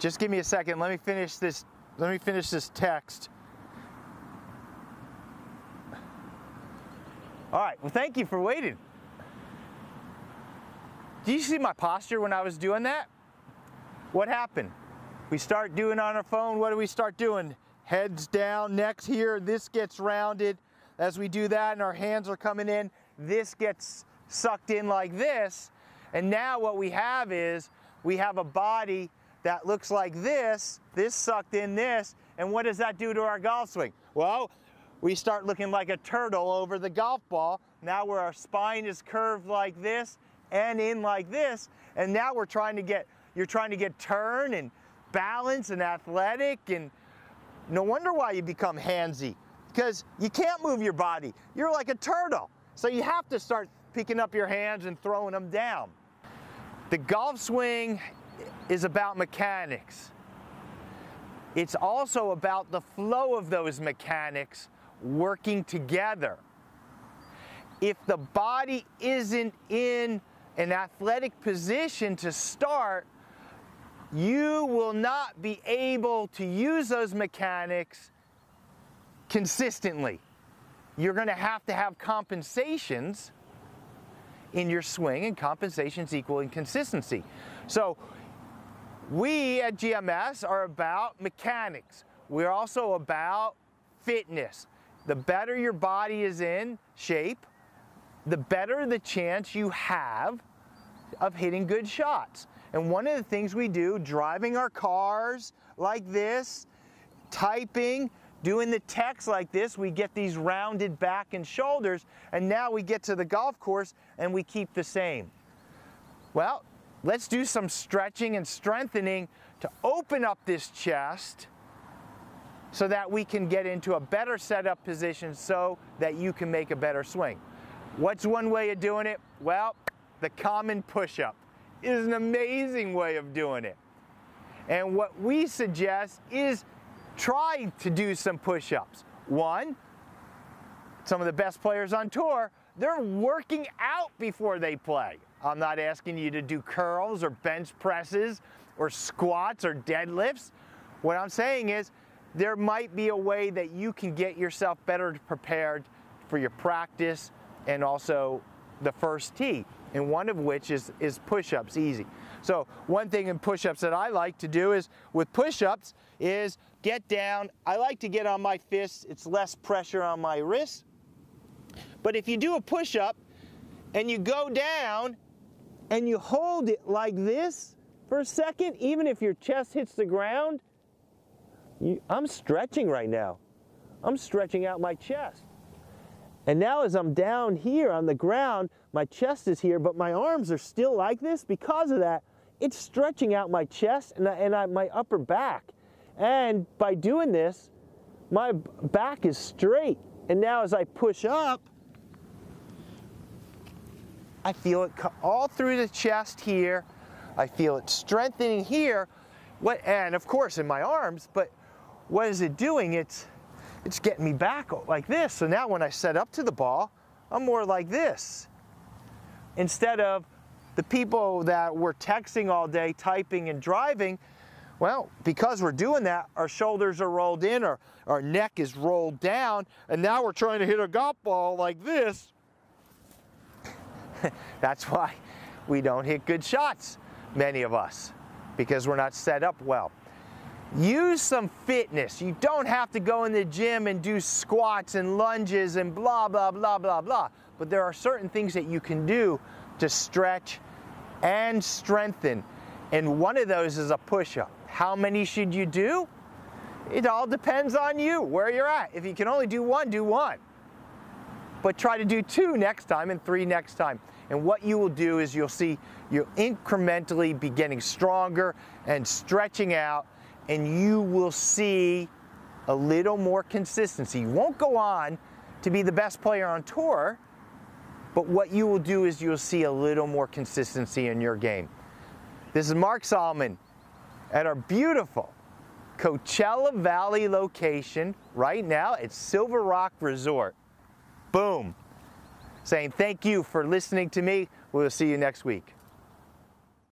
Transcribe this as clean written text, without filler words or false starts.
just give me a second. Let me finish this text. All right, well, thank you for waiting. Do you see my posture when I was doing that? What happened? We start doing on our phone, what do we start doing? Heads down, necks here, this gets rounded. As we do that and our hands are coming in, this gets sucked in like this. And now what we have is, we have a body that looks like this sucked in this, and what does that do to our golf swing? Well, we start looking like a turtle over the golf ball, now where our spine is curved like this, and in like this, and now you're trying to get turn and balance and athletic, and no wonder why you become handsy, because you can't move your body. You're like a turtle. So you have to start picking up your hands and throwing them down. The golf swing is about mechanics. It's also about the flow of those mechanics working together. If the body isn't in an athletic position to start, you will not be able to use those mechanics consistently. You're going to have compensations in your swing, and compensations equal inconsistency. So we at GMS are about mechanics. We're also about fitness. The better your body is in shape, the better the chance you have of hitting good shots. And one of the things we do, driving our cars like this, typing, doing the text like this, we get these rounded back and shoulders, and now we get to the golf course and we keep the same. Well, let's do some stretching and strengthening to open up this chest so that we can get into a better setup position so that you can make a better swing. What's one way of doing it? Well, the common push-up is an amazing way of doing it. And what we suggest is try to do some push-ups. One, some of the best players on tour, they're working out before they play. I'm not asking you to do curls or bench presses or squats or deadlifts. What I'm saying is there might be a way that you can get yourself better prepared for your practice and also the first tee, and one of which is push-ups, easy. So one thing in push-ups that I like to do is, with push-ups, is get down. I like to get on my fists. It's less pressure on my wrists. But if you do a push-up and you go down and you hold it like this for a second, even if your chest hits the ground, I'm stretching right now. I'm stretching out my chest. And now as I'm down here on the ground, my chest is here, but my arms are still like this. Because of that, it's stretching out my chest and my upper back. And by doing this, my back is straight. And now as I push up, I feel it all through the chest here. I feel it strengthening here. And of course in my arms, but what is it doing? It's getting me back like this. So now when I set up to the ball, I'm more like this. Instead of the people that were texting all day, typing and driving, well, because we're doing that, our shoulders are rolled in, our neck is rolled down, and now we're trying to hit a golf ball like this. That's why we don't hit good shots, many of us, because we're not set up well. Use some fitness. You don't have to go in the gym and do squats and lunges and blah, blah, blah, blah, blah. But there are certain things that you can do to stretch and strengthen. And one of those is a push-up. How many should you do? It all depends on you, where you're at. If you can only do one, do one. But try to do 2 next time and 3 next time. And what you will do is you'll see you'll incrementally be getting stronger and stretching out, and you will see a little more consistency. You won't go on to be the best player on tour, but what you will do is you'll see a little more consistency in your game. This is Mark Solomon at our beautiful Coachella Valley location right now at Silver Rock Resort. Boom. Saying thank you for listening to me. We'll see you next week.